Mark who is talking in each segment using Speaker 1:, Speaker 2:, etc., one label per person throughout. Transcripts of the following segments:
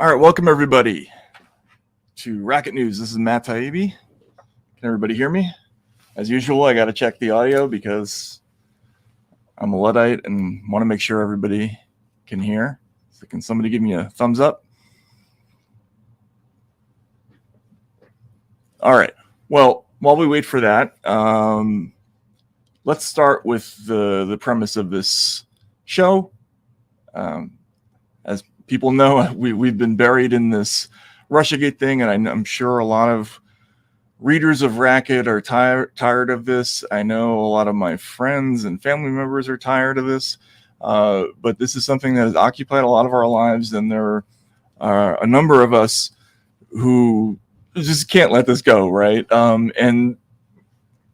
Speaker 1: All right, welcome everybody to Racket News. This is Matt Taibbi. Can everybody hear me? As usual, I got to check the audio because I'm a Luddite and want to make sure everybody can hear. So can somebody give me a thumbs up? All right. Well, while we wait for that, let's start with the premise of this show. As people know, we've been buried in this Russiagate thing, and I'm sure a lot of readers of Racket are tired of this. I know a lot of my friends and family members are tired of this, but this is something that has occupied a lot of our lives, and there are a number of us who just can't let this go, right? And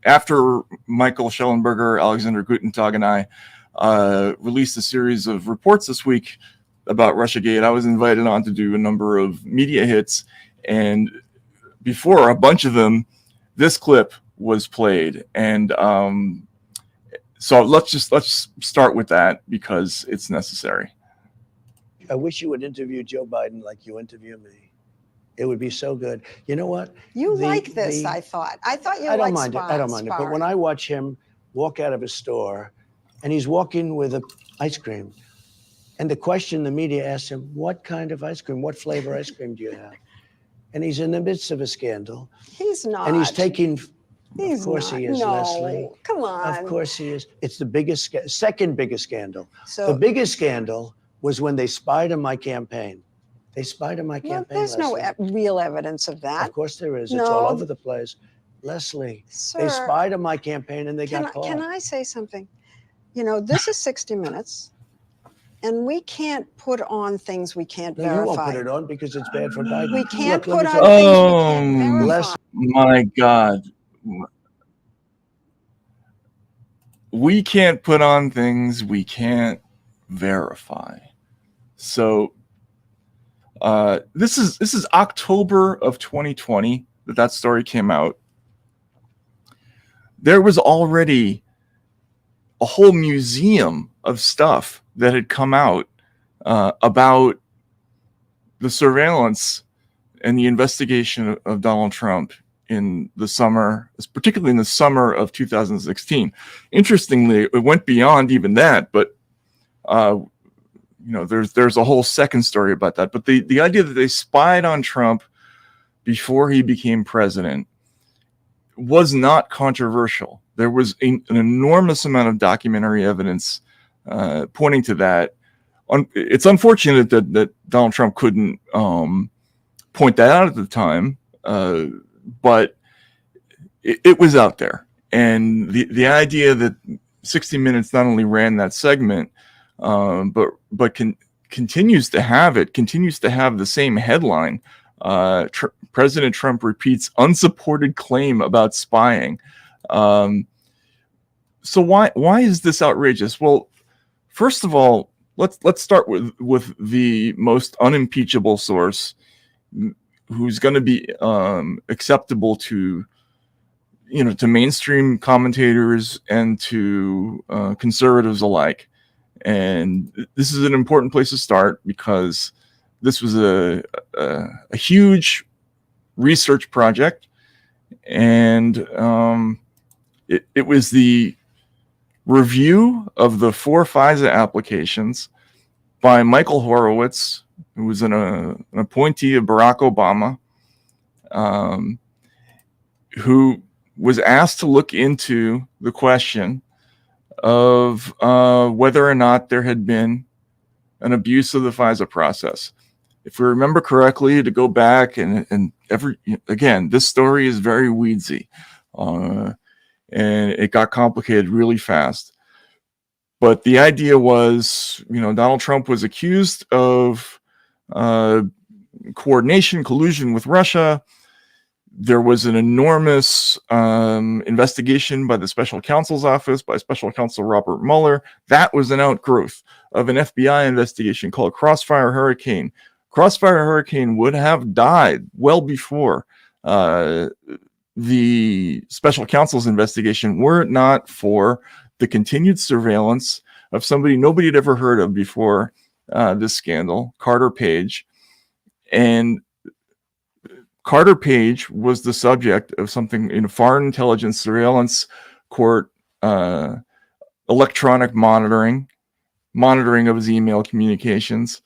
Speaker 1: after Michael Schellenberger, Alexander Gutentag, and I released a series of reports this week about Russiagate, I was invited on to do a number of media hits, and before a bunch of them, this clip was played. And so let's start with that because it's necessary.
Speaker 2: I wish you would interview Joe Biden like you interview me. It would be so good. You know what?
Speaker 3: You like this, I thought. I thought you
Speaker 2: I don't
Speaker 3: liked
Speaker 2: mind it. I don't mind it. But when I watch him walk out of a store and he's walking with an ice cream, and the question the media asks him, what kind of ice cream, what flavor ice cream do you have? And he's in the midst of a scandal.
Speaker 3: He's not.
Speaker 2: And he's taking,
Speaker 3: He's
Speaker 2: of course
Speaker 3: not.
Speaker 2: he is,
Speaker 3: No,
Speaker 2: Lesley.
Speaker 3: come on.
Speaker 2: Of course he is. It's the biggest, second biggest scandal.
Speaker 3: So,
Speaker 2: The biggest scandal was when they spied on my campaign. They spied on my
Speaker 3: well,
Speaker 2: campaign,
Speaker 3: there's
Speaker 2: Lesley.
Speaker 3: no real evidence of that.
Speaker 2: Of course there is.
Speaker 3: No.
Speaker 2: It's all over the place. Lesley,
Speaker 3: Sir,
Speaker 2: they spied on my campaign and they
Speaker 3: can
Speaker 2: got caught.
Speaker 3: Can I say something? You know, this is 60 Minutes, and we can't put on things we can't
Speaker 2: No,
Speaker 3: verify.
Speaker 2: you won't put it on because it's bad for Biden.
Speaker 3: We can't
Speaker 2: Look, let
Speaker 3: put
Speaker 2: me
Speaker 3: on
Speaker 2: tell
Speaker 3: things
Speaker 2: you.
Speaker 3: we can't verify.
Speaker 2: Leslie,
Speaker 1: My God. We can't put on things we can't verify. So this is October of 2020 that story came out. There was already a whole museum of stuff that had come out about the surveillance and the investigation of Donald Trump in the summer, particularly in the summer of 2016. Interestingly, it went beyond even that, but there's a whole second story about that. But the idea that they spied on Trump before he became president was not controversial. There was an enormous amount of documentary evidence pointing to that. It's unfortunate that Donald Trump couldn't point that out at the time, but it was out there. And the idea that 60 Minutes not only ran that segment, but continues to have the same headline. President Trump repeats unsupported claim about spying. So why is this outrageous? Well, first of all, let's start with the most unimpeachable source, who's going to be acceptable to mainstream commentators and to conservatives alike. And this is an important place to start because this was a huge research project, and it was the review of the 4 FISA applications by Michael Horowitz, who was an appointee of Barack Obama, who was asked to look into the question of whether or not there had been an abuse of the FISA process. If we remember correctly, to go back and again, this story is very weedsy, and it got complicated really fast. But the idea was, Donald Trump was accused of coordination, collusion with Russia. There was an enormous investigation by the special counsel's office, by special counsel Robert Mueller. That was an outgrowth of an FBI investigation called Crossfire Hurricane. Crossfire Hurricane would have died well before the special counsel's investigation were it not for the continued surveillance of somebody nobody had ever heard of before this scandal, Carter Page. And Carter Page was the subject of something in Foreign Intelligence Surveillance Court, electronic monitoring of his email communications.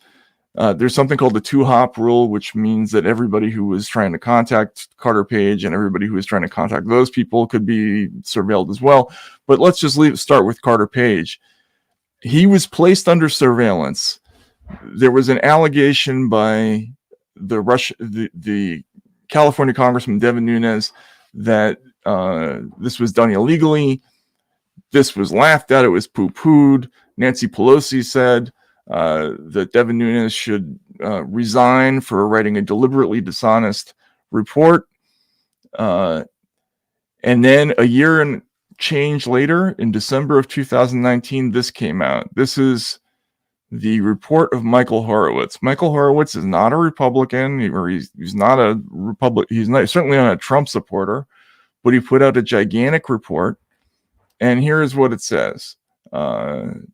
Speaker 1: There's something called the 2-hop rule, which means that everybody who was trying to contact Carter Page and everybody who was trying to contact those people could be surveilled as well. But let's just start with Carter Page. He was placed under surveillance. There was an allegation by the California Congressman Devin Nunes that this was done illegally. This was laughed at. It was poo-pooed. Nancy Pelosi said that Devin Nunes should resign for writing a deliberately dishonest report. And then a year and change later, in December of 2019, this came out. This is the report of Michael Horowitz. Michael Horowitz is not a Republican, or he's not a Republican. He's certainly not a Trump supporter, but he put out a gigantic report. And here is what it says in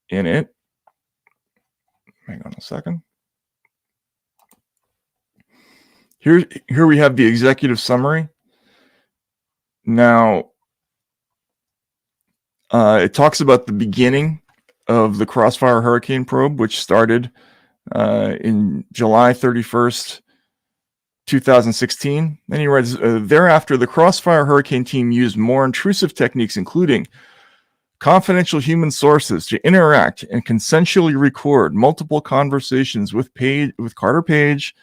Speaker 1: it. Hang on a second. Here we have the executive summary. Now, it talks about the beginning of the Crossfire Hurricane probe, which started in July 31st, 2016. Then he writes, thereafter, the Crossfire Hurricane team used more intrusive techniques, including confidential human sources, to interact and consensually record multiple conversations with Carter Page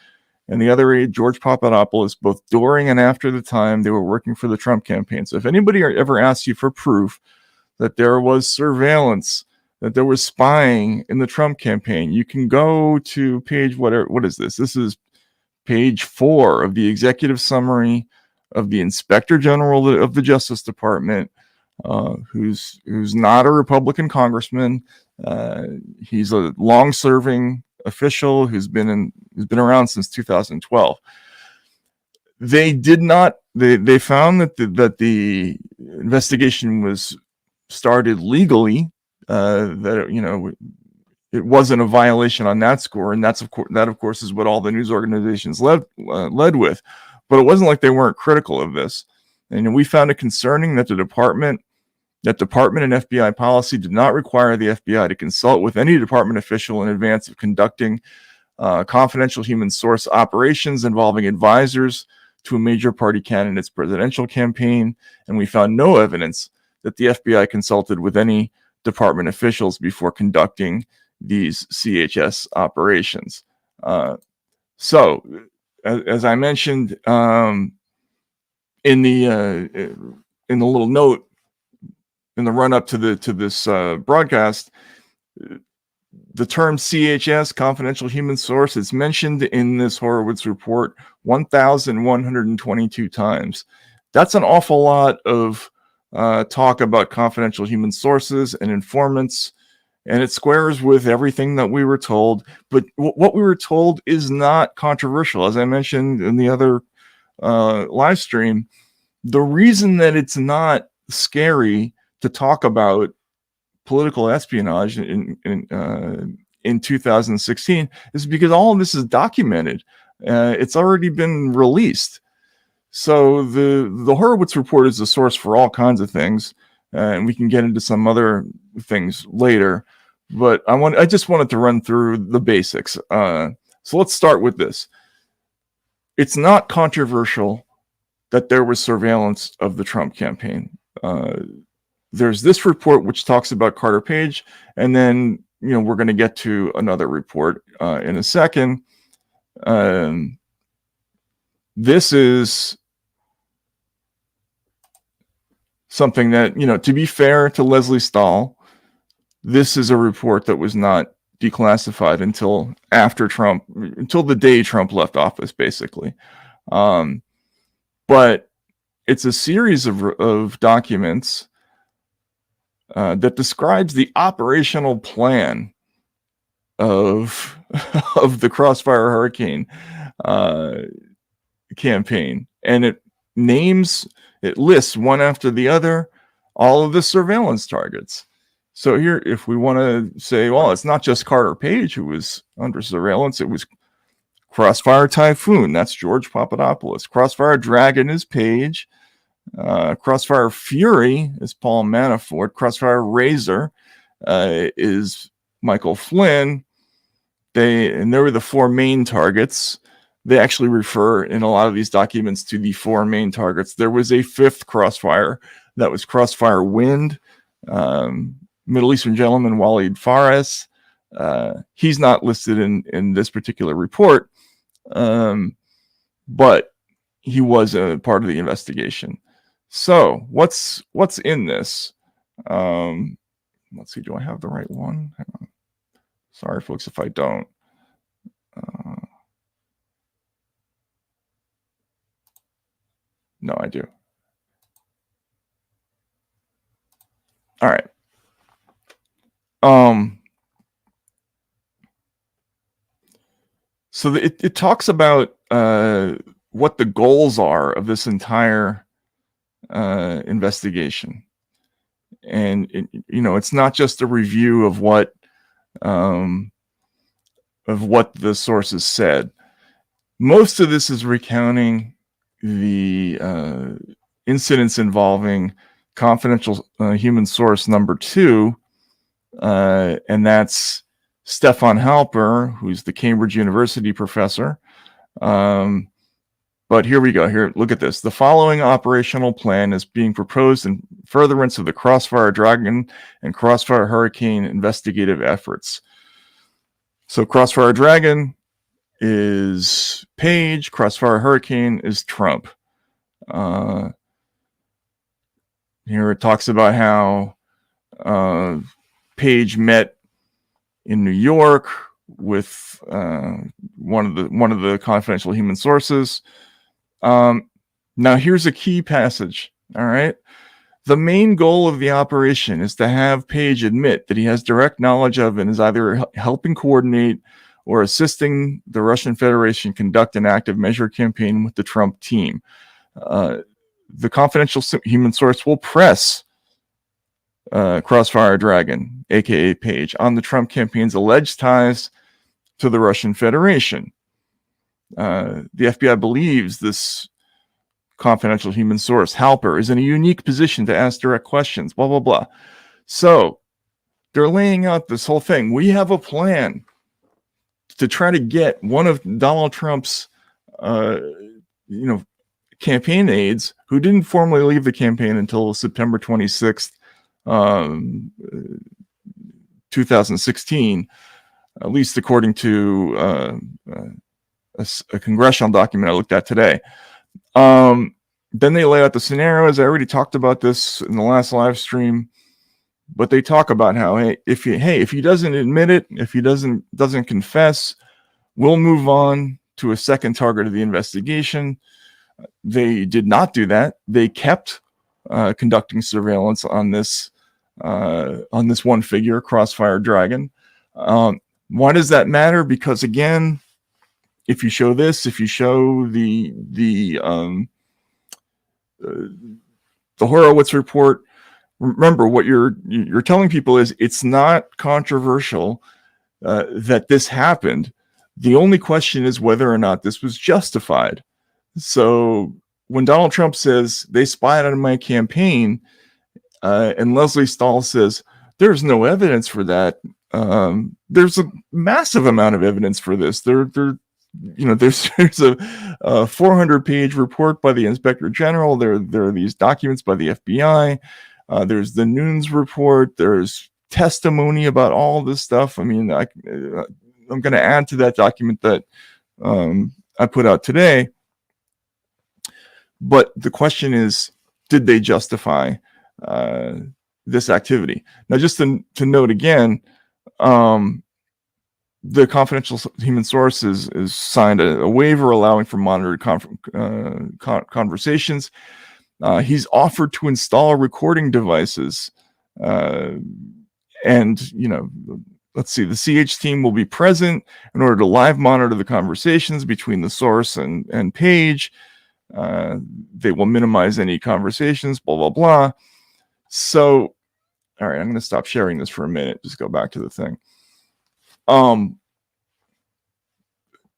Speaker 1: and the other aide, George Papadopoulos, both during and after the time they were working for the Trump campaign. So if anybody ever asks you for proof that there was surveillance, that there was spying in the Trump campaign, you can go to page, what is this? This is page 4 of the executive summary of the Inspector General of the Justice Department, who's not a Republican congressman. He's a long-serving official who's been around since 2012. They found that the investigation was started legally. That it wasn't a violation on that score, and that of course is what all the news organizations led with. But it wasn't like they weren't critical of this, and we found it concerning that department and FBI policy did not require the FBI to consult with any department official in advance of conducting confidential human source operations involving advisors to a major party candidate's presidential campaign, and we found no evidence that the FBI consulted with any department officials before conducting these CHS operations. So, as I mentioned in the little note in the run up to this broadcast, the term CHS, confidential human source, is mentioned in this Horowitz report 1,122 times. That's an awful lot of talk about confidential human sources and informants, and it squares with everything that we were told. But what we were told is not controversial. As I mentioned in the other live stream, the reason that it's not scary to talk about political espionage in 2016 is because all of this is documented. It's already been released. So the Horowitz report is a source for all kinds of things, and we can get into some other things later. But I just wanted to run through the basics. So let's start with this. It's not controversial that there was surveillance of the Trump campaign. There's this report which talks about Carter Page, and then we're going to get to another report in a second. This is something that, to be fair to Lesley Stahl, this is a report that was not declassified until after Trump, until the day Trump left office, basically. But it's a series of documents that describes the operational plan of the Crossfire Hurricane campaign, and it lists one after the other all of the surveillance targets. So here, if we want to say, well, it's not just Carter Page who was under surveillance, it was Crossfire Typhoon, that's George Papadopoulos. Crossfire Dragon is Page. Crossfire Fury is Paul Manafort. Crossfire Razor is Michael Flynn. There were the four main targets. They actually refer in a lot of these documents to the four main targets. There was a fifth crossfire. That was Crossfire Wind, Middle Eastern gentleman Walid Fares. He's not listed in this particular report, but he was a part of the investigation. So what's in this? Let's see, do I have the right one? Hang on. Sorry, folks, if I don't. No, I do. All right. So it talks about what the goals are of this entire investigation, and it's not just a review of what the sources said. Most of this is recounting the incidents involving confidential human source number 2, and that's Stefan Halper, who's the Cambridge University professor. But here we go. Here, look at this. The following operational plan is being proposed in furtherance of the Crossfire Dragon and Crossfire Hurricane investigative efforts. So Crossfire Dragon is Page, Crossfire Hurricane is Trump. Here it talks about how Page met in New York with one of the confidential human sources. Now here's a key passage. All right. The main goal of the operation is to have Page admit that he has direct knowledge of and is either helping coordinate or assisting the Russian Federation conduct an active measure campaign with the Trump team. The confidential human source will press Crossfire Dragon, aka Page, on the Trump campaign's alleged ties to the Russian Federation. The FBI believes this confidential human source, Halper, is in a unique position to ask direct questions, blah, blah, blah. So they're laying out this whole thing. We have a plan to try to get one of Donald Trump's, campaign aides, who didn't formally leave the campaign until September 26th, 2016, at least according to a congressional document I looked at today. Then they lay out the scenarios. I already talked about this in the last live stream, but they talk about how, if he doesn't admit it, if he doesn't confess, we'll move on to a second target of the investigation. They did not do that. They kept conducting surveillance on this one figure, Crossfire Dragon. Why does that matter? Because again, if you show the Horowitz report, remember what you're telling people is it's not controversial that this happened. The only question is whether or not this was justified. So when Donald Trump says they spied on my campaign, and Lesley Stahl says there's no evidence for that, there's a massive amount of evidence for this. There's a 400-page report by the Inspector General. There are these documents by the FBI. There's the Nunes report. There's testimony about all this stuff. I mean, I'm going to add to that document that I put out today. But the question is, did they justify this activity? Now, just to note again, the confidential human source is signed a waiver allowing for monitored conversations. He's offered to install recording devices. And, let's see, the CH team will be present in order to live monitor the conversations between the source and Page. They will minimize any conversations, blah, blah, blah. So, all right, I'm going to stop sharing this for a minute. Just go back to the thing.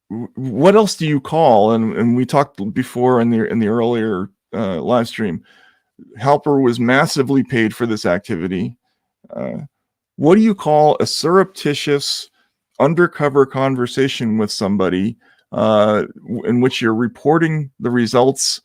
Speaker 1: what else do you call? And we talked before in the earlier live stream. Halper was massively paid for this activity. What do you call a surreptitious undercover conversation with somebody in which you're reporting the results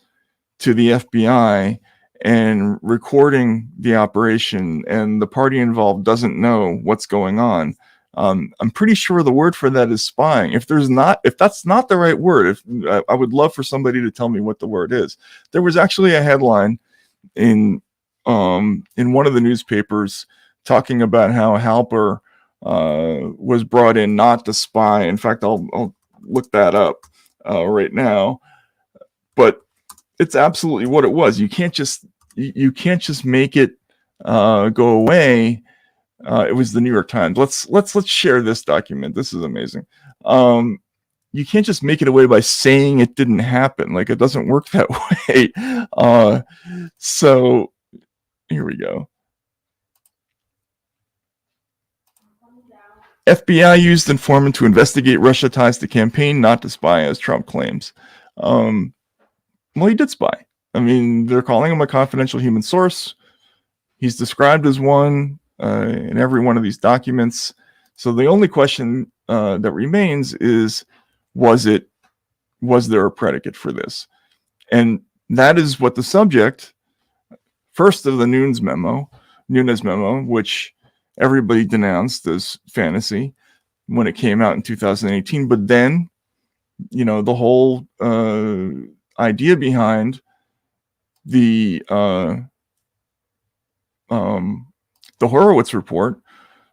Speaker 1: to the FBI and recording the operation, and the party involved doesn't know what's going on? I'm pretty sure the word for that is spying. If that's not the right word, I would love for somebody to tell me what the word is. There was actually a headline in one of the newspapers talking about how Halper was brought in not to spy. In fact, I'll look that up right now. But it's absolutely what it was. You can't just make it go away. It was the New York Times. Let's share this document. This is amazing. You can't just make it away by saying it didn't happen. Like, it doesn't work that way. So here we go. FBI used informant to investigate Russia ties to campaign, not to spy, as Trump claims. Well, he did spy. I mean, they're calling him a confidential human source. He's described as one in every one of these documents. So the only question that remains is, was there a predicate for this? And that is what the subject, first of the Nunes memo, which everybody denounced as fantasy when it came out in 2018. But then, the whole idea behind the Horowitz report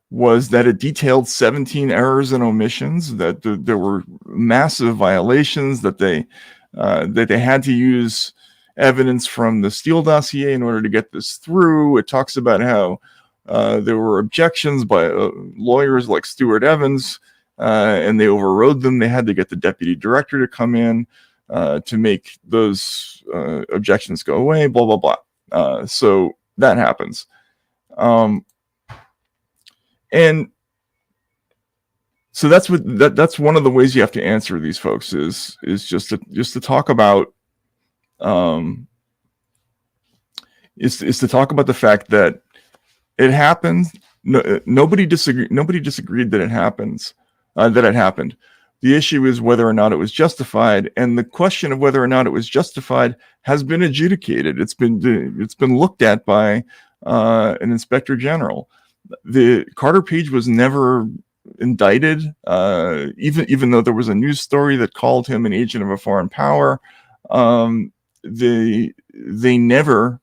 Speaker 1: was that it detailed 17 errors and omissions, that there were massive violations, that they had to use evidence from the Stahl dossier in order to get this through. It talks about how there were objections by lawyers like Stuart Evans, and they overrode them. They had to get the deputy director to come in to make those objections go away, blah, blah, blah. So that happens. And so that's one of the ways you have to answer these folks is just to talk about is to talk about the fact that it happened. Nobody disagreed that it happened. The issue is whether or not it was justified, and the question of whether or not it was justified has been adjudicated. It's been looked at by an inspector general. The Carter Page was never indicted, even though there was a news story that called him an agent of a foreign power. They never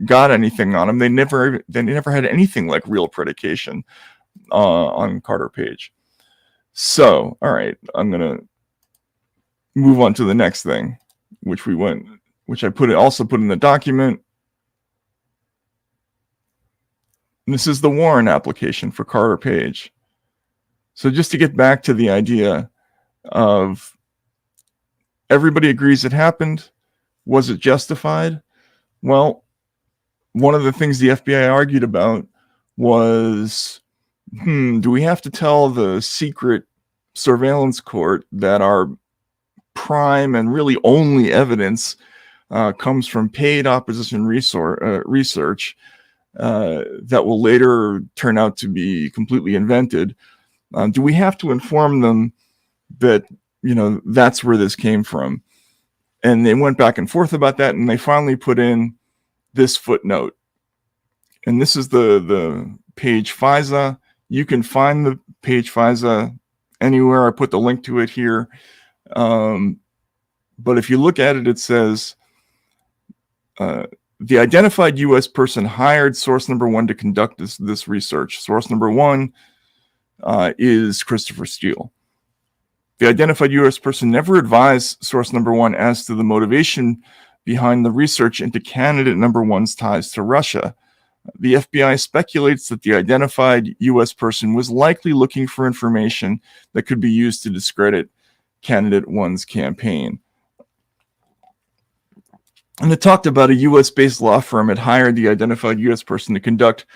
Speaker 1: got anything on him. They never had anything like real predication on Carter Page. So, all right, I'm gonna move on to the next thing, which I also put in the document. And this is the warrant application for Carter Page. So just to get back to the idea of everybody agrees it happened. Was it justified? Well, one of the things the FBI argued about was, do we have to tell the secret surveillance court that our prime and really only evidence comes from paid opposition research that will later turn out to be completely invented? Do we have to inform them that, that's where this came from? And they went back and forth about that, and they finally put in this footnote. And this is the page FISA. You can find the page FISA anywhere. I put the link to it here. But if you look at it, it says, the identified U.S. person hired source number one to conduct this research. Source number one is Christopher Stahl. The identified U.S. person never advised source number one as to the motivation behind the research into candidate number one's ties to Russia. The FBI speculates that the identified U.S. person was likely looking for information that could be used to discredit candidate one's campaign. And it talked about a U.S.-based law firm had hired the identified U.S. person to conduct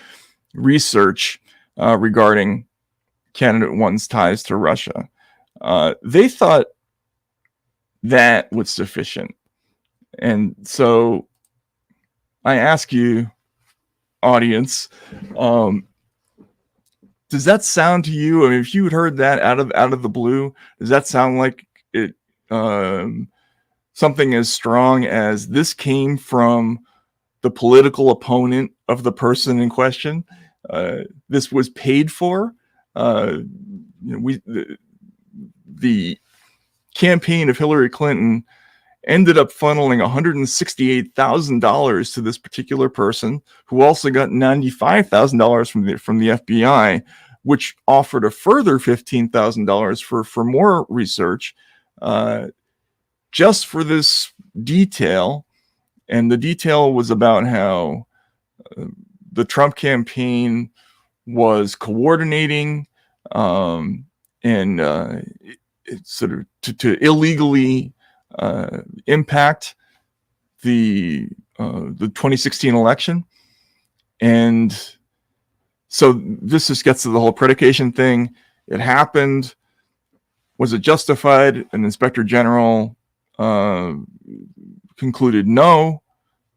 Speaker 1: research regarding candidate one's ties to Russia. They thought that was sufficient. And so I ask you, audience, does that sound to you? I mean, if you had heard that out of the blue, does that sound like it something as strong as this came from the political opponent of the person in question? This was paid for. The campaign of Hillary Clinton ended up funneling $168,000 to this particular person, who also got $95,000 from the FBI, which offered a further $15,000 for more research, just for this detail. And the detail was about how the Trump campaign was coordinating and sort of to illegally impact the 2016 election. And so this just gets to the whole predication thing. It happened. Was it justified? An inspector general concluded no.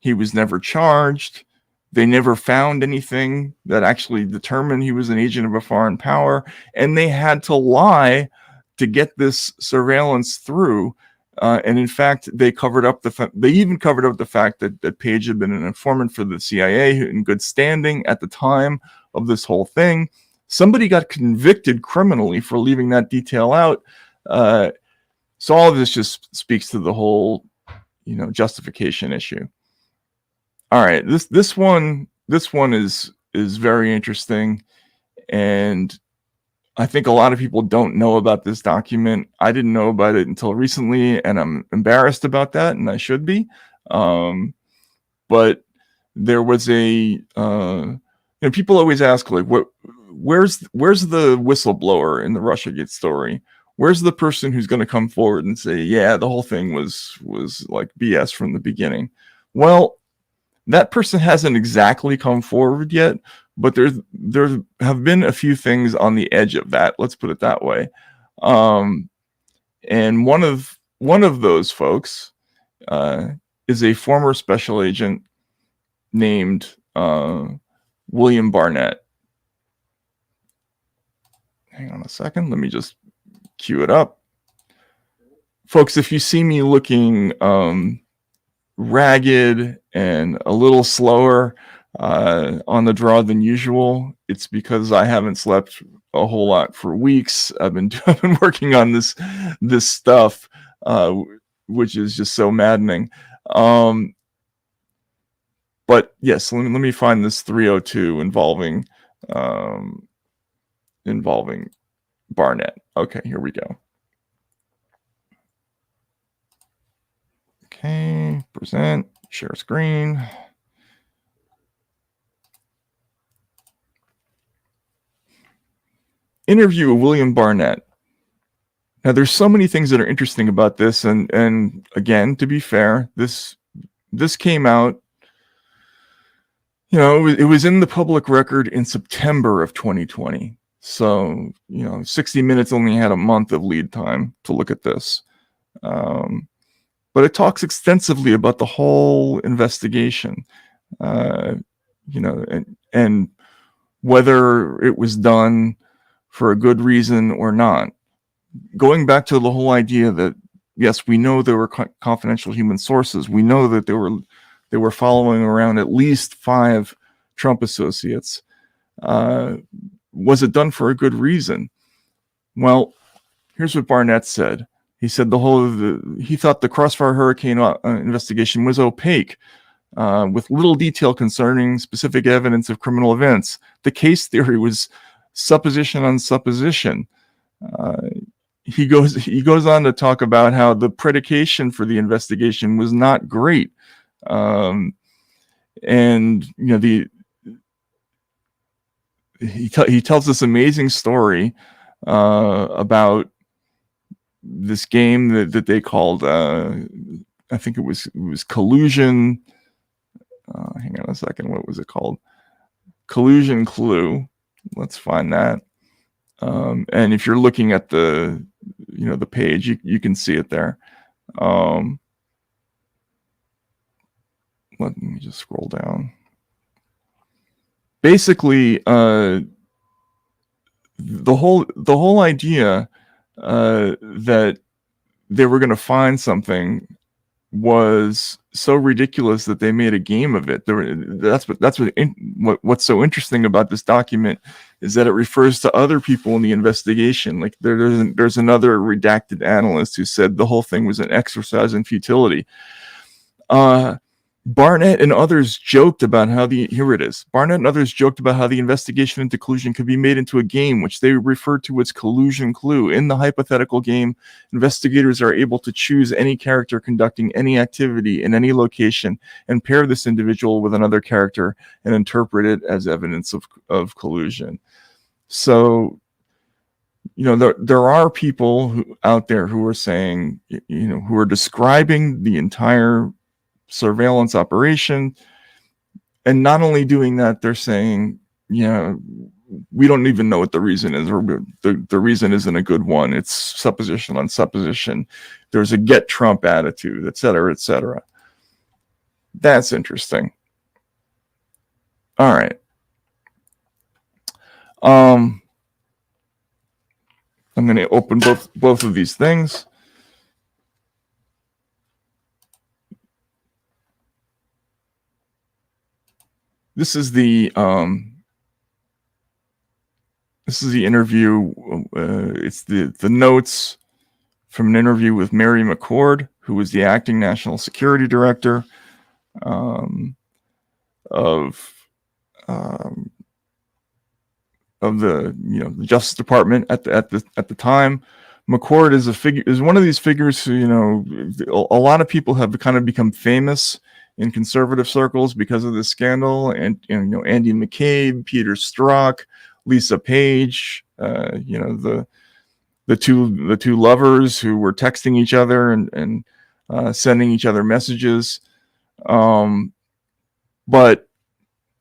Speaker 1: He was never charged. They never found anything that actually determined he was an agent of a foreign power. And they had to lie to get this surveillance through. And in fact, they covered up they even covered up the fact that Page had been an informant for the CIA in good standing at the time of this whole thing. Somebody got convicted criminally for leaving that detail out. So all of this just speaks to the whole, justification issue. All right, this one is very interesting, and I think a lot of people don't know about this document. I didn't know about it until recently, and I'm embarrassed about that, and I should be. But there was people always ask, like, where's the whistleblower in the Russiagate story? Where's the person who's going to come forward and say, yeah, the whole thing was like BS from the beginning? Well, that person hasn't exactly come forward yet, but there have been a few things on the edge of that. Let's put it that way. And one of those folks is a former special agent named William Barnett. Hang on a second. Let me just cue it up. Folks, if you see me looking ragged and a little slower on the draw than usual, it's because I haven't slept a whole lot for weeks. I've been working on this stuff, which is just so maddening. But yes, let me find this 302 involving Barnett. Okay, here we go. Okay, present, share screen. Interview with William Barnett. Now, there's so many things that are interesting about this, and again, to be fair, this came out. It was in the public record in September of 2020. So, 60 Minutes only had a month of lead time to look at this. But it talks extensively about the whole investigation, and whether it was done for a good reason or not. Going back to the whole idea that, yes, we know there were confidential human sources. We know that they were following around at least 5 Trump associates. Was it done for a good reason? Well, here's what Barnett said. He said he thought the Crossfire Hurricane investigation was opaque, with little detail concerning specific evidence of criminal events. The case theory was supposition on supposition. He goes on to talk about how the predication for the investigation was not great, and he tells this amazing story about this game that they called, I think it was collusion. Hang on a second. What was it called? Collusion Clue. Let's find that. And if you're looking at the the page. You can see it there. Let me just scroll down. Basically, the whole idea that they were going to find something was so ridiculous that they made a game of it. What's so interesting about this document is that it refers to other people in the investigation. Like there's another redacted analyst who said the whole thing was an exercise in futility. Barnett and others joked about how the investigation into collusion could be made into a game, which they referred to as collusion clue. In the hypothetical game, investigators are able to choose any character conducting any activity in any location and pair this individual with another character and interpret it as evidence of collusion. So, there are people out there who are saying, who are describing the entire surveillance operation, and not only doing that, they're saying, we don't even know what the reason is, or the reason isn't a good one. It's supposition on supposition. There's a get Trump attitude, et cetera, et cetera. That's interesting. All right. I'm going to open both of these things. This is the interview. It's the notes from an interview with Mary McCord, who was the acting national security director of the Justice Department at the time. McCord is one of these figures who, a lot of people have kind of become famous in conservative circles because of this scandal, and Andy McCabe, Peter Strzok, Lisa Page, the two lovers who were texting each other and sending each other messages. But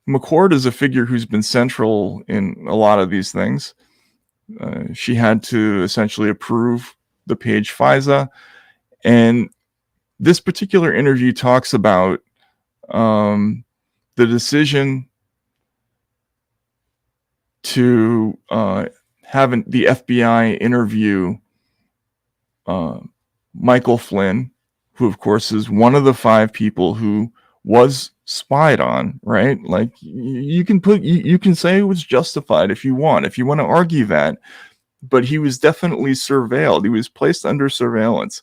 Speaker 1: McCord is a figure who's been central in a lot of these things. She had to essentially approve the Page FISA, and this particular interview talks about the decision to have the FBI interview Michael Flynn, who of course is one of the 5 people who was spied on, right? Like you can say it was justified if you want to argue that, but he was definitely surveilled. He was placed under surveillance.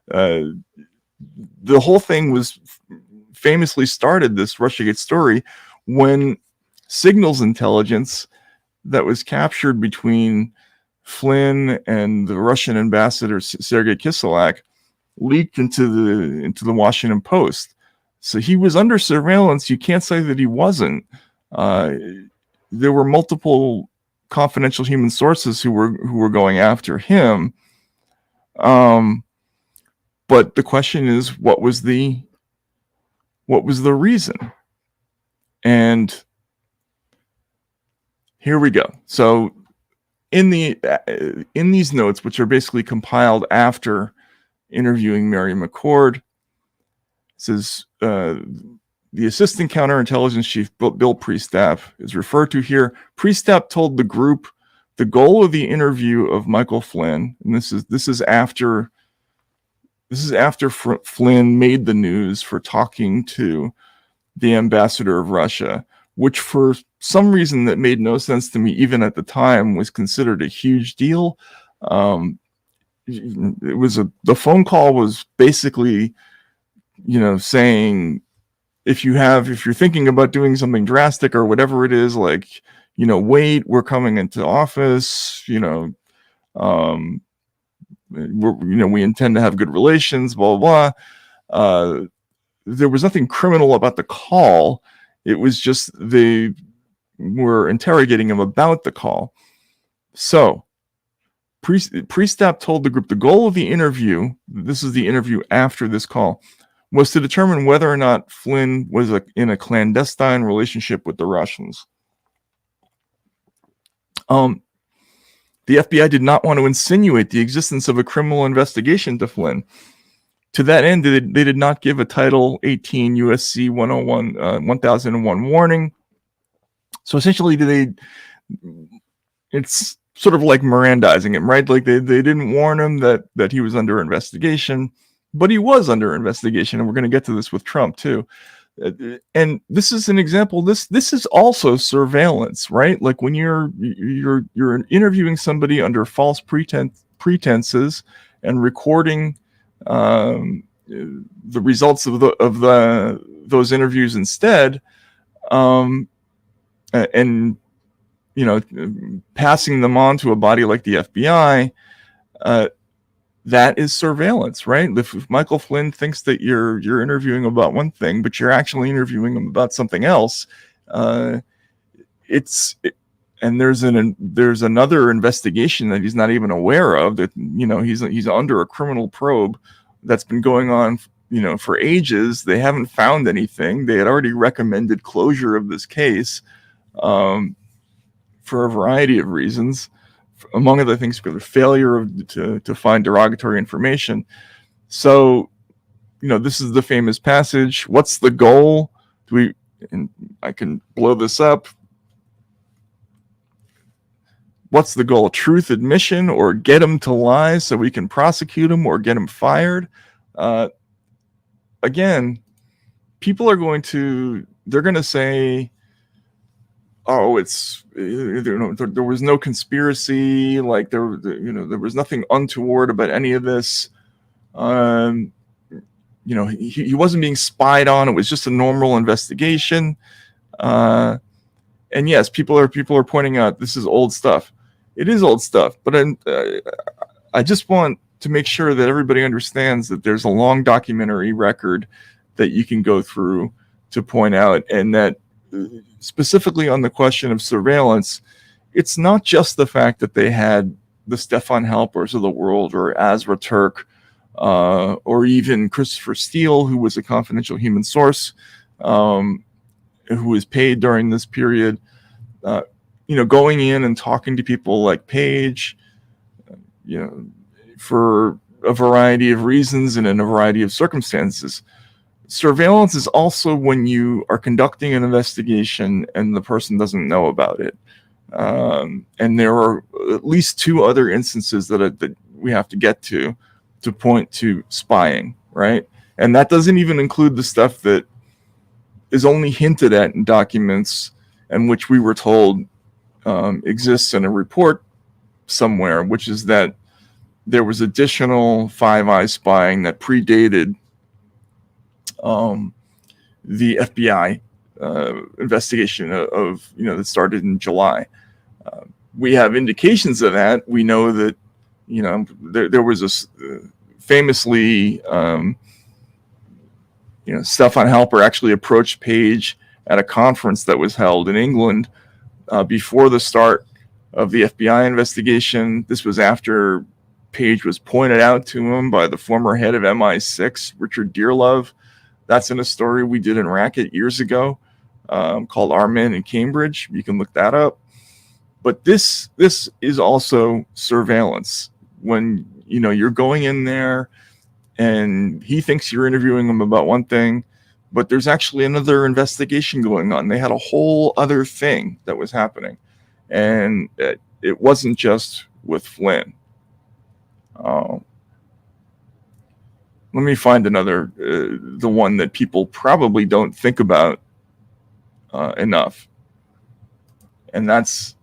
Speaker 1: The whole thing was famously started, this Russiagate story, when signals intelligence that was captured between Flynn and the Russian ambassador Sergei Kiselak leaked into the Washington Post. So he was under surveillance. You can't say that he wasn't. There were multiple confidential human sources who were going after him. But the question is, what was the reason? And here we go. So in these notes, which are basically compiled after interviewing Mary McCord, it says the assistant counterintelligence chief, Bill Priestap, is referred to here. Priestap told the group the goal of the interview of Michael Flynn, and this is after Flynn made the news for talking to the ambassador of Russia, which for some reason that made no sense to me even at the time was considered a huge deal. The phone call was basically, saying if you're thinking about doing something drastic or whatever it is, like, wait, we're coming into office, we intend to have good relations, blah, blah, blah. There was nothing criminal about the call. It was just they were interrogating him about the call. So Priestap told the group the goal of the interview, this is the interview after this call, was to determine whether or not Flynn was in a clandestine relationship with the Russians. The FBI did not want to insinuate the existence of a criminal investigation to Flynn. To that end, they did not give a Title 18 USC 1001 warning. So essentially, it's sort of like Mirandizing him, right? Like they didn't warn him that he was under investigation, but he was under investigation, and we're going to get to this with Trump too. And this is an example. This is also surveillance, right? Like when you're interviewing somebody under false pretenses and recording the results of those interviews instead, and passing them on to a body like the FBI, that is surveillance, right? If Michael Flynn thinks that you're interviewing about one thing, but you're actually interviewing him about something else, and there's another investigation that he's not even aware of, that he's under a criminal probe that's been going on for ages. They haven't found anything. They had already recommended closure of this case for a variety of reasons, among other things, for the failure to find derogatory information. So, this is the famous passage. What's the goal? And I can blow this up. What's the goal? Truth admission, or get him to lie so we can prosecute him, or get him fired? Again, people are going to say, oh, there was no conspiracy, like there was nothing untoward about any of this. He wasn't being spied on. It was just a normal investigation. And yes, people are pointing out this is old stuff. It is old stuff, but I just want to make sure that everybody understands that there's a long documentary record that you can go through to point out, and that specifically on the question of surveillance, it's not just the fact that they had the Stefan Halpers of the world, or Azra Turk, or even Christopher Stahl, who was a confidential human source, who was paid during this period, going in and talking to people like Page, for a variety of reasons and in a variety of circumstances. Surveillance is also when you are conducting an investigation and the person doesn't know about it. And there are at least two other instances that we have to get to point to spying, right? And that doesn't even include the stuff that is only hinted at in documents, and which we were told exists in a report somewhere, which is that there was additional Five Eyes spying that predated the FBI investigation of that started in July. We have indications of that. We know that there was a famously Stefan Halper actually approached Page at a conference that was held in England before the start of the FBI investigation. This was after Page was pointed out to him by the former head of MI6, Richard Dearlove. That's in a story we did in Racket years ago called Our Men in Cambridge. You can look that up. But this is also surveillance. When you're going in there and he thinks you're interviewing him about one thing, but there's actually another investigation going on. They had a whole other thing that was happening. And it wasn't just with Flynn. Let me find another, the one that people probably don't think about enough. And that's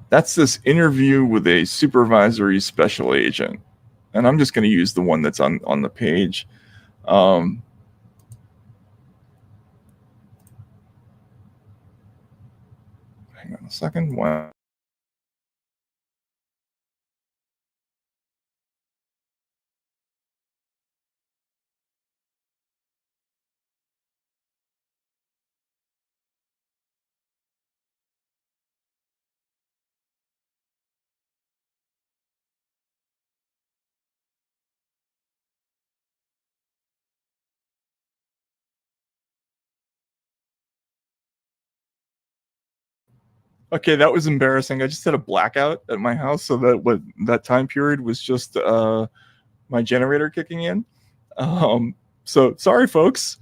Speaker 1: this interview with a supervisory special agent. And I'm just going to use the one that's on the page. Hang on a second. Wow. Okay, that was embarrassing. I just had a blackout at my house, so that time period was just my generator kicking in. So sorry, folks.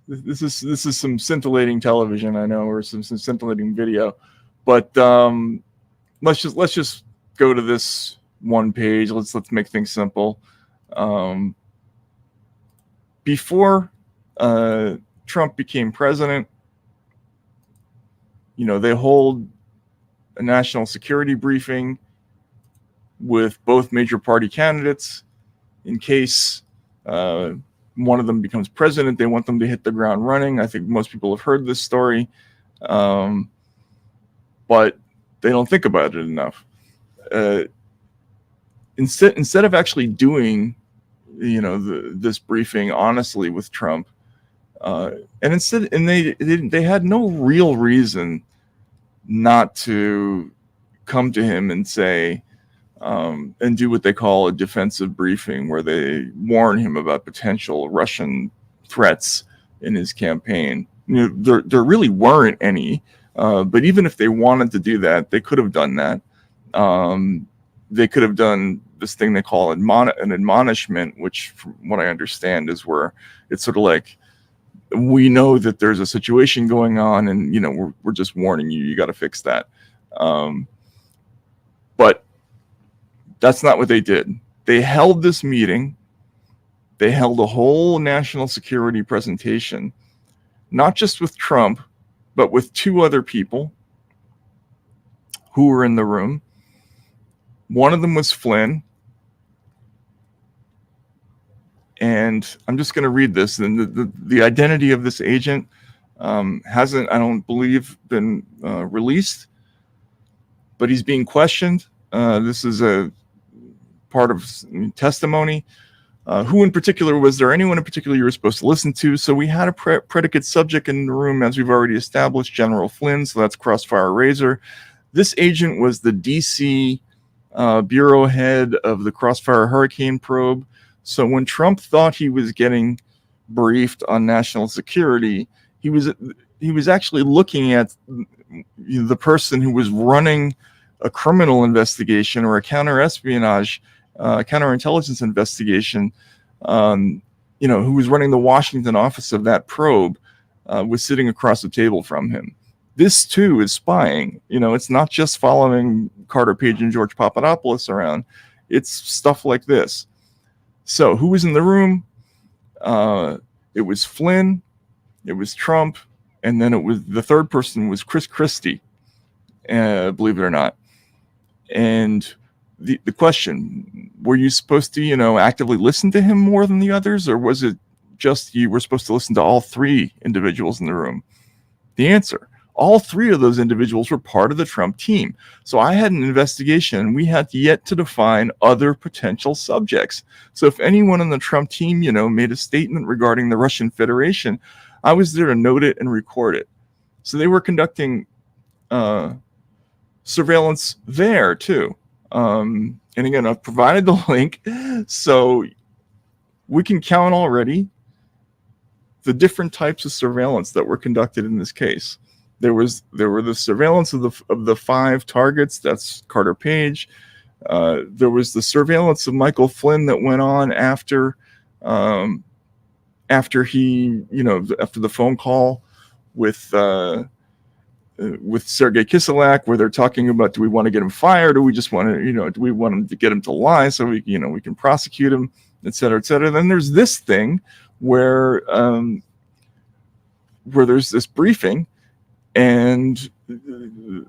Speaker 1: This is some scintillating television, I know, or some scintillating video, but let's just go to this one page. Let's make things simple. Before Trump became president, they hold a national security briefing with both major party candidates in case one of them becomes president. They want them to hit the ground running. I think most people have heard this story, but they don't think about it enough. Instead of actually doing, this briefing honestly with Trump, and they had no real reason not to come to him and say, and do what they call a defensive briefing, where they warn him about potential Russian threats in his campaign. There really weren't any, but even if they wanted to do that, they could have done that. They could have done this thing they call an admonishment, which, from what I understand, is where it's sort of like, we know that there's a situation going on, and we're just warning you. You got to fix that. But that's not what they did. They held this meeting. They held a whole national security presentation, not just with Trump, but with two other people who were in the room. One of them was Flynn. And I'm just going to read this. And the identity of this agent hasn't, I don't believe, been released, but he's being questioned. This is a part of testimony. Who in particular was there? Anyone in particular you were supposed to listen to? So we had a predicate subject in the room, as we've already established, General Flynn. So that's Crossfire Razor. This agent was the DC bureau head of the Crossfire Hurricane probe. So when Trump thought he was getting briefed on national security, he was actually looking at the person who was running a criminal investigation or a counterintelligence investigation, who was running the Washington office of that probe, was sitting across the table from him. This too is spying. It's not just following Carter Page and George Papadopoulos around. It's stuff like this. So who was in the room? It was Flynn, it was Trump, and then it was the third person was Chris Christie, believe it or not. And the question, were you supposed to, actively listen to him more than the others, or was it just you were supposed to listen to all three individuals in the room? The answer, all three of those individuals were part of the Trump team. So I had an investigation, and we had yet to define other potential subjects. So if anyone on the Trump team, made a statement regarding the Russian Federation, I was there to note it and record it. So they were conducting surveillance there too. And again, I've provided the link, so we can count already the different types of surveillance that were conducted in this case. There were the surveillance of the five targets. That's Carter Page. There was the surveillance of Michael Flynn that went on after he, after the phone call with Sergei Kiselak, where they're talking about, do we want to get him fired, or we just want to, do we want to get him to lie so we can prosecute him, et cetera, et cetera. Then there's this thing where there's this briefing, and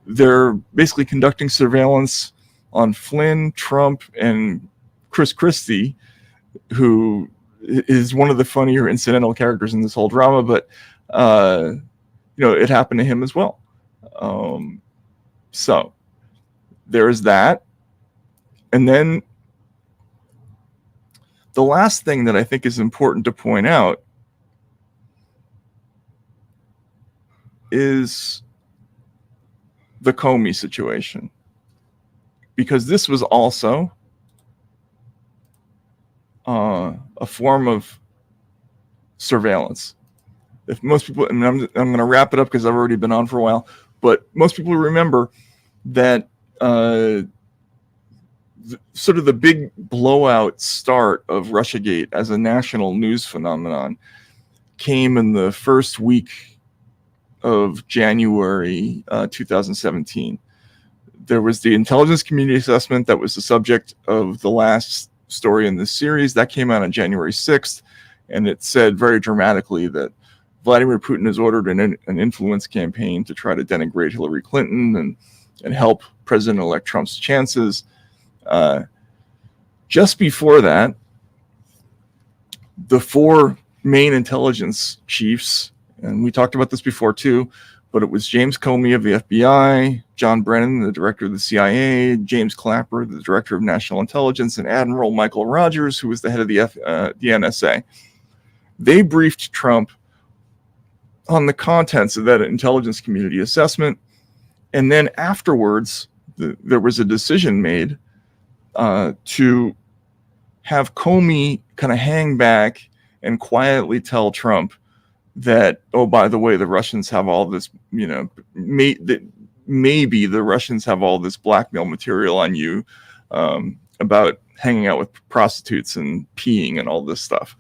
Speaker 1: they're basically conducting surveillance on Flynn, Trump, and Chris Christie, who is one of the funnier incidental characters in this whole drama, but it happened to him as well. So there's that. And then the last thing that I think is important to point out is the Comey situation, because this was also a form of surveillance. If most people, and I'm going to wrap it up because I've already been on for a while. but most people remember that sort of the big blowout start of Russiagate as a national news phenomenon came in the first week of January 2017. There was the intelligence community assessment that was the subject of the last story in this series. That came out on January 6th, and it said very dramatically that Vladimir Putin has ordered an influence campaign to try to denigrate Hillary Clinton and help President-elect Trump's chances. Just before that, the four main intelligence chiefs, and we talked about this before too, but it was James Comey of the FBI, John Brennan, the director of the CIA, James Clapper, the director of national intelligence, and Admiral Michael Rogers, who was the head of the NSA. They briefed Trump on the contents of that intelligence community assessment, and then afterwards, there was a decision made to have Comey kind of hang back and quietly tell Trump that, oh, by the way, the Russians have all this, maybe the Russians have all this blackmail material on you about hanging out with prostitutes and peeing and all this stuff.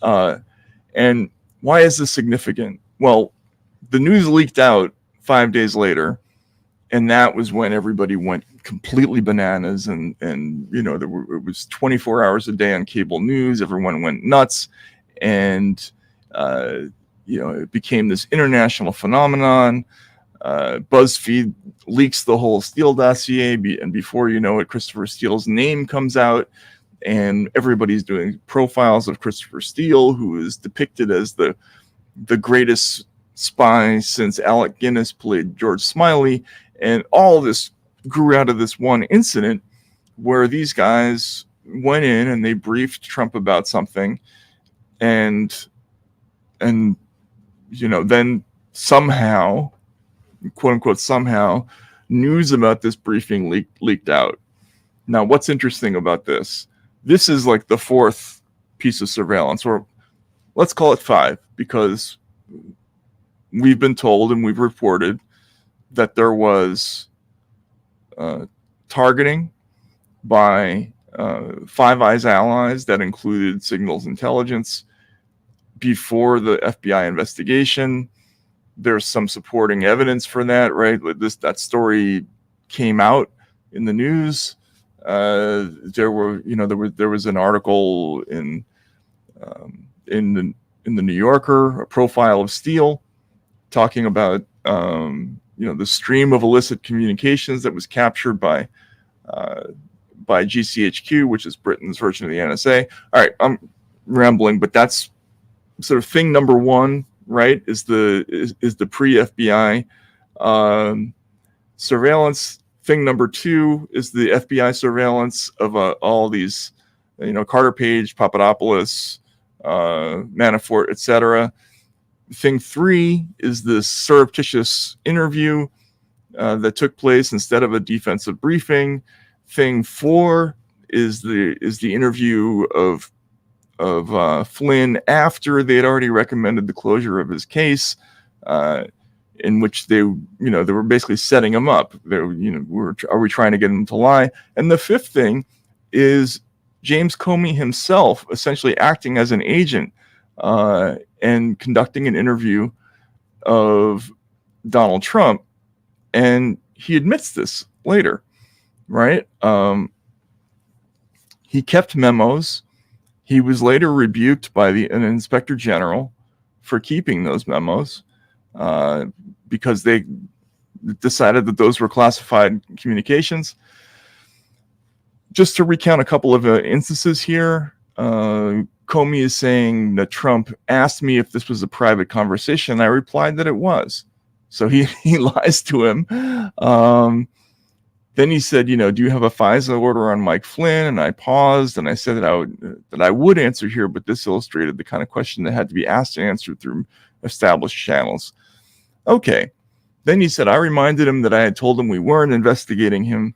Speaker 1: And why is this significant? Well, the news leaked out 5 days later, and that was when everybody went completely bananas, and it was 24 hours a day on cable news. Everyone went nuts, and it became this international phenomenon. BuzzFeed leaks the whole Steele dossier, and before you know it, Christopher Steele's name comes out, and everybody's doing profiles of Christopher Steele, who is depicted as the greatest spy since Alec Guinness played George Smiley. And all this grew out of this one incident where these guys went in and they briefed Trump about something, and then somehow, quote unquote, somehow, news about this briefing leaked out. Now, what's interesting about this? This is like the fourth piece of surveillance, or let's call it five, because we've been told and we've reported that there was targeting by Five Eyes allies that included signals intelligence before the FBI investigation. There's some supporting evidence for that, right? That story came out in the news. There was an article in the New Yorker, a profile of Steele, talking about the stream of illicit communications that was captured by GCHQ, which is Britain's version of the NSA. All right, I'm rambling, but that's sort of thing number one, right? Is the pre-FBI surveillance. Thing number two is the FBI surveillance of all these, Carter Page, Papadopoulos, Manafort, etc. Thing three is this surreptitious interview that took place instead of a defensive briefing. Thing four is the interview of Flynn after they had already recommended the closure of his case, in which they were basically setting him up. Are we trying to get him to lie? And the fifth thing is James Comey himself essentially acting as an agent and conducting an interview of Donald Trump, and he admits this later, right? He kept memos. He was later rebuked by an inspector general for keeping those memos because they decided that those were classified communications. Just to recount a couple of instances here, Comey is saying that Trump asked me if this was a private conversation. I replied that it was. So he lies to him. Then he said, do you have a FISA order on Mike Flynn? And I paused and I said that I would answer here, but this illustrated the kind of question that had to be asked and answered through established channels. Okay. Then he said, I reminded him that I had told him we weren't investigating him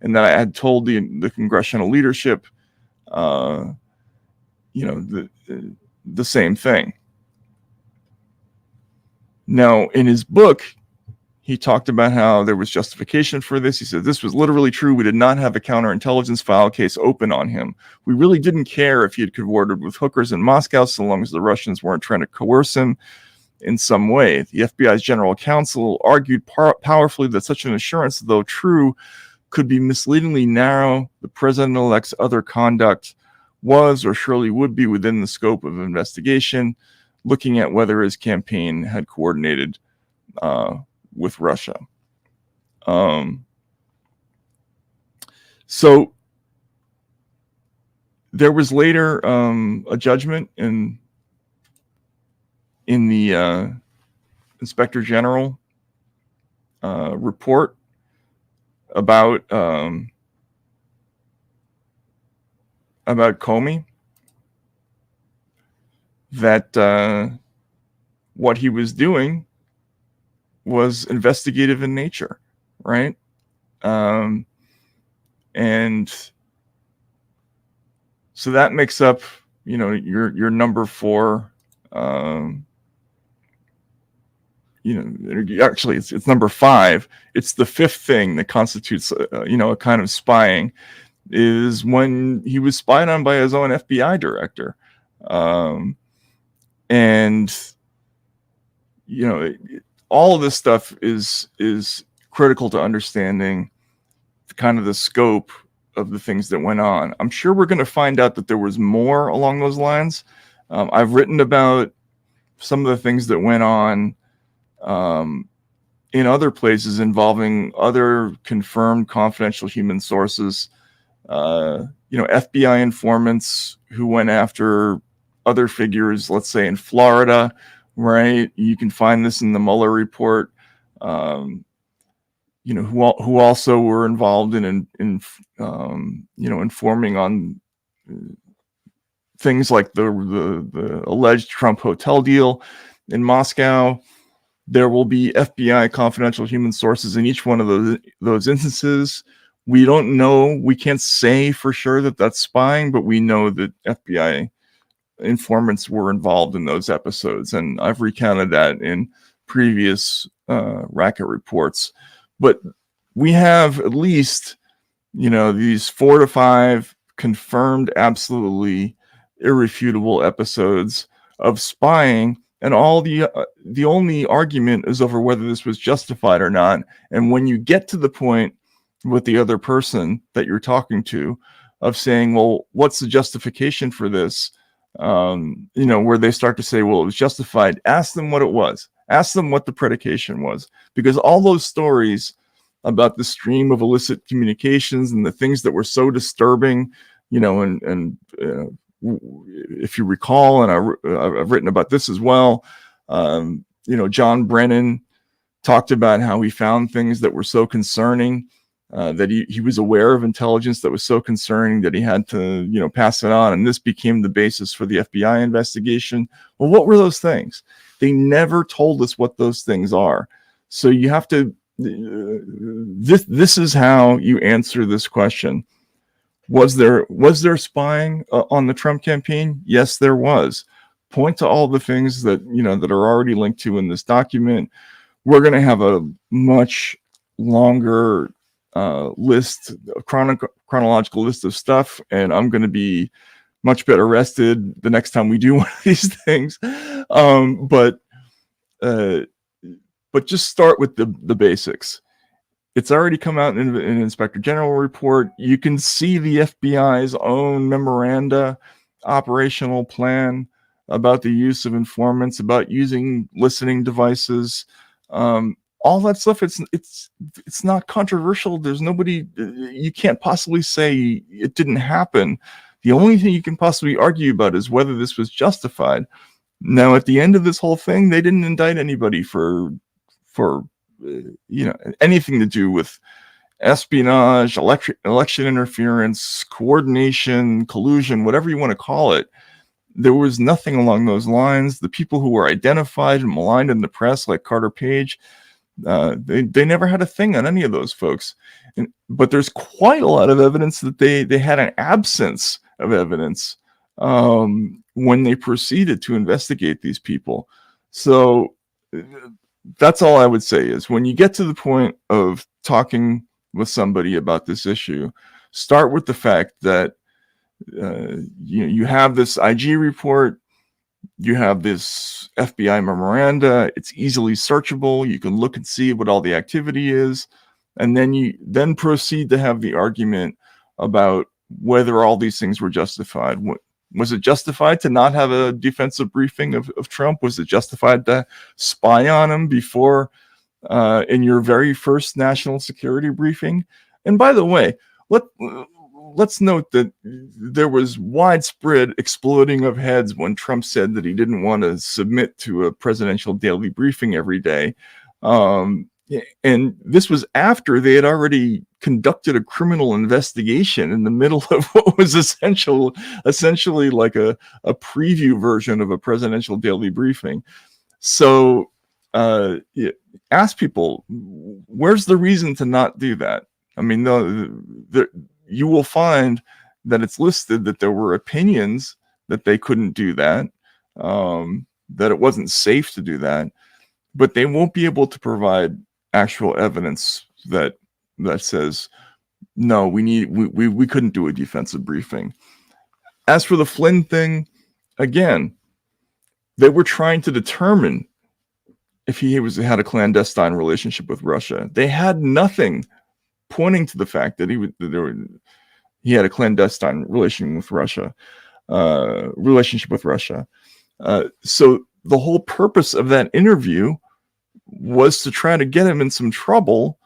Speaker 1: and that I had told the congressional leadership, the same thing. Now, in his book, He talked about how there was justification for this. He said, this was literally true. We did not have a counterintelligence file case open on him. We really didn't care if he had coordinated with hookers in Moscow, so long as the Russians weren't trying to coerce him in some way. The FBI's general counsel argued powerfully that such an assurance, though true, could be misleadingly narrow. The president-elect's other conduct was or surely would be within the scope of investigation, looking at whether his campaign had coordinated with Russia. So there was later a judgment in the Inspector General report about Comey, that what he was doing was investigative in nature, right? And so that makes up, your number 4. Actually, it's number 5. It's the 5th thing that constitutes, a kind of spying, is when he was spied on by his own FBI director, and all of this stuff is critical to understanding kind of the scope of the things that went on. I'm sure we're going to find out that there was more along those lines. I've written about some of the things that went on in other places involving other confirmed confidential human sources. FBI informants who went after other figures, let's say in Florida, right? You can find this in the Mueller report. Who also were involved in informing on things like the alleged Trump hotel deal in Moscow. There will be FBI confidential human sources in each one of those instances. We don't know. We can't say for sure that that's spying, but we know that FBI informants were involved in those episodes, and I've recounted that in previous racket reports. But we have at least, these 4 to 5 confirmed, absolutely irrefutable episodes of spying, and all the only argument is over whether this was justified or not. And when you get to the point with the other person that you're talking to of saying, well, what's the justification for this? Where they start to say, well, it was justified. Ask them what it was. Ask them what the predication was, because all those stories about the stream of illicit communications and the things that were so disturbing, and if you recall, and I've written about this as well, John Brennan talked about how he found things that were so concerning, that he was aware of intelligence that was so concerning that he had to, pass it on. And this became the basis for the FBI investigation. Well, what were those things? They never told us what those things are. So you have to, this is how you answer this question. Was there spying on the Trump campaign? Yes, there was. Point to all the things that, that are already linked to in this document. We're going to have a much longer list, a chronological list of stuff, and I'm going to be much better rested the next time we do one of these things. But just start with the basics. It's already come out in an Inspector General report. You can see the FBI's own memoranda, operational plan about the use of informants, about using listening devices. All that stuff, it's not controversial. There's nobody, you can't possibly say it didn't happen. The only thing you can possibly argue about is whether this was justified. Now, at the end of this whole thing, they didn't indict anybody for anything to do with espionage, election interference, coordination, collusion, whatever you want to call it. There was nothing along those lines. The people who were identified and maligned in the press, like Carter Page, they never had a thing on any of those folks. But there's quite a lot of evidence that they had an absence of evidence when they proceeded to investigate these people. So that's all I would say is when you get to the point of talking with somebody about this issue, start with the fact that you have this IG report, you have this FBI memoranda, it's easily searchable, you can look and see what all the activity is, and then you then proceed to have the argument about whether all these things were justified. Was it justified to not have a defensive briefing of Trump? Was it justified to spy on him before in your very first national security briefing? And by the way, let's note that there was widespread exploding of heads when Trump said that he didn't want to submit to a presidential daily briefing every day. And this was after they had already conducted a criminal investigation in the middle of what was essentially like a preview version of a presidential daily briefing. So ask people, where's the reason to not do that? I mean, you will find that it's listed that there were opinions that they couldn't do that, that it wasn't safe to do that, but they won't be able to provide actual evidence that says, no, we couldn't do a defensive briefing. As for the Flynn thing, again, they were trying to determine if he had a clandestine relationship with Russia. They had nothing pointing to the fact that he had a clandestine relationship with Russia. So the whole purpose of that interview was to try to get him in some trouble,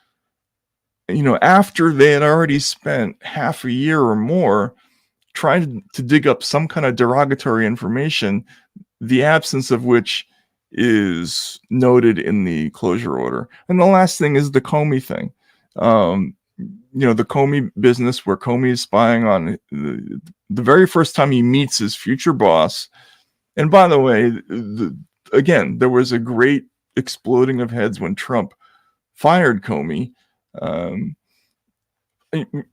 Speaker 1: after they had already spent half a year or more trying to dig up some kind of derogatory information, the absence of which is noted in the closure order. And the last thing is the Comey thing. The Comey business, where Comey is spying on the very first time he meets his future boss. And by the way, again, there was a great exploding of heads when Trump fired Comey. The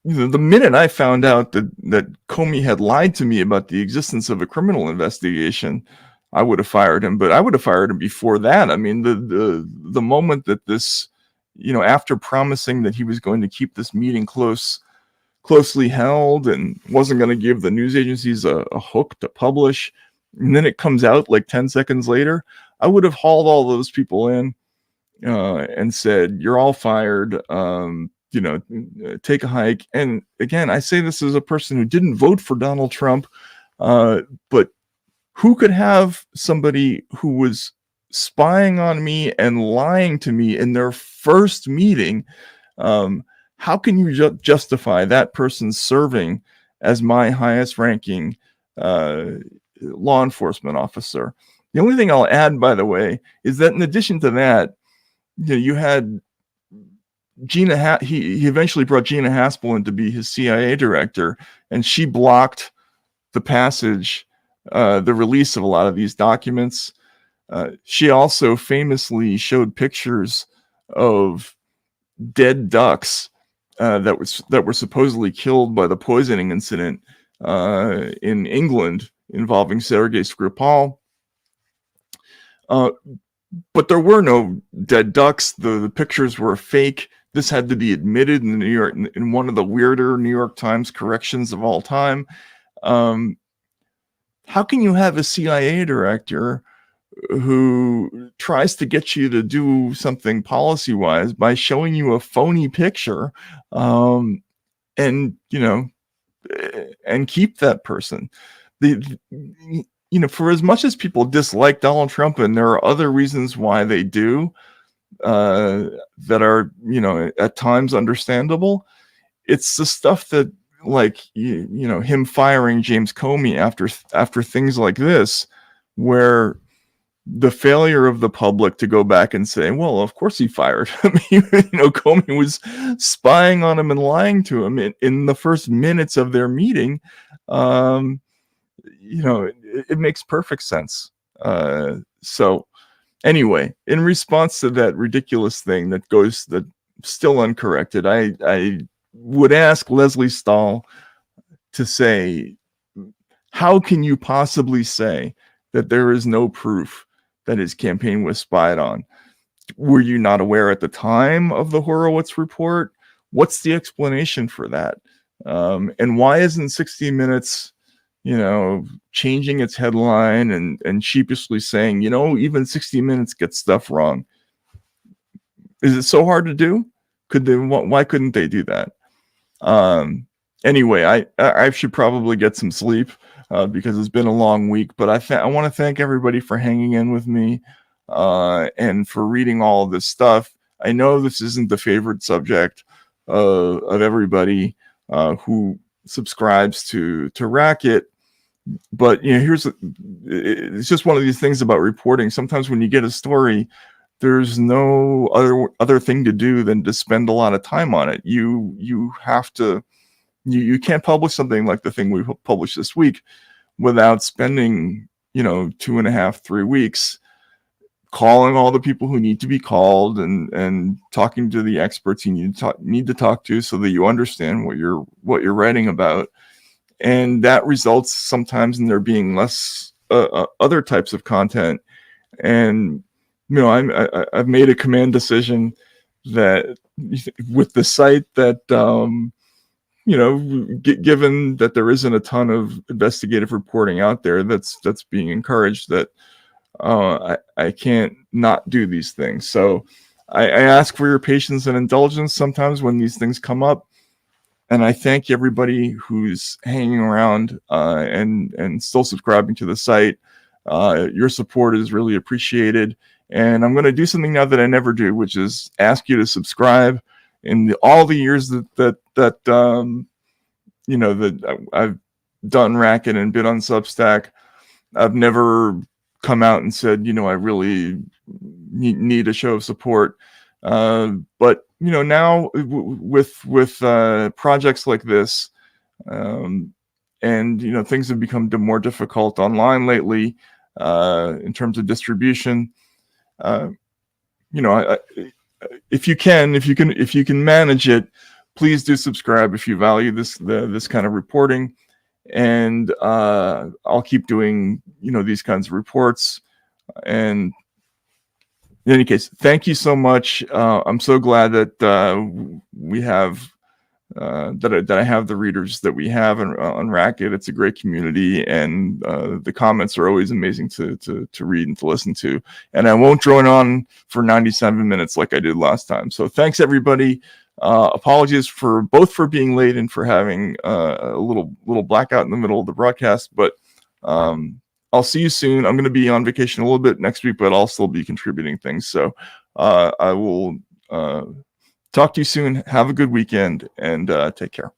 Speaker 1: minute I found out that Comey had lied to me about the existence of a criminal investigation, I would have fired him. But I would have fired him before that. I mean, the moment that this, after promising that he was going to keep this meeting closely held and wasn't going to give the news agencies a hook to publish, and then it comes out like 10 seconds later, I would have hauled all those people in and said, you're all fired, take a hike. And again, I say this as a person who didn't vote for Donald Trump, but who could have somebody who was spying on me and lying to me in their first meeting? How can you justify that person serving as my highest ranking law enforcement officer? The only thing I'll add, by the way, is that in addition to that, you had Gina. He eventually brought Gina Haspel in to be his CIA director, and she blocked the passage, the release of a lot of these documents. She also famously showed pictures of dead ducks that were supposedly killed by the poisoning incident in England involving Sergei Skripal. But there were no dead ducks. The pictures were fake. This had to be admitted in one of the weirder New York Times corrections of all time. How can you have a CIA director who tries to get you to do something policy-wise by showing you a phony picture, and keep that person? For as much as people dislike Donald Trump, and there are other reasons why they do, that are, at times understandable, it's the stuff that, like, him firing James Comey after things like this, where the failure of the public to go back and say, well, of course he fired him. Comey was spying on him and lying to him in the first minutes of their meeting. It makes perfect sense. So anyway, in response to that ridiculous thing that's still uncorrected, I would ask Lesley Stahl to say, how can you possibly say that there is no proof that his campaign was spied on? Were you not aware at the time of the Horowitz report? What's the explanation for that? And why isn't 60 Minutes, changing its headline and sheepishly saying, even 60 Minutes gets stuff wrong? Is it so hard to do? Why couldn't they do that? Anyway, I should probably get some sleep because it's been a long week, but I want to thank everybody for hanging in with me and for reading all of this stuff. I know this isn't the favorite subject of everybody who subscribes to Racket, but it's just one of these things about reporting. Sometimes when you get a story, there's no other thing to do than to spend a lot of time on it. You have to. You can't publish something like the thing we published this week without spending 2.5, 3 weeks calling all the people who need to be called and talking to the experts you need to talk to so that you understand what you're writing about. And that results sometimes in there being less other types of content. And I've made a command decision that with the site that given that there isn't a ton of investigative reporting out there that's being encouraged, that I can't not do these things. So I ask for your patience and indulgence sometimes when these things come up. And I thank everybody who's hanging around and still subscribing to the site. Your support is really appreciated. And I'm going to do something now that I never do, which is ask you to subscribe. In all the years that I've done Racket and been on Substack, I've never come out and said, I really need a show of support. But now with projects like this, and things have become more difficult online lately in terms of distribution. If you can manage it, please do subscribe if you value this kind of reporting, and I'll keep doing these kinds of reports. And in any case, thank you so much. I'm so glad that we have that I have the readers that we have on Racket. It's a great community, and the comments are always amazing to read and to listen to. And I won't drone on for 97 minutes like I did last time. So thanks everybody. Apologies for being late and for having a little blackout in the middle of the broadcast, but I'll see you soon. I'm going to be on vacation a little bit next week, but I'll still be contributing things. So I will talk to you soon. Have a good weekend and take care.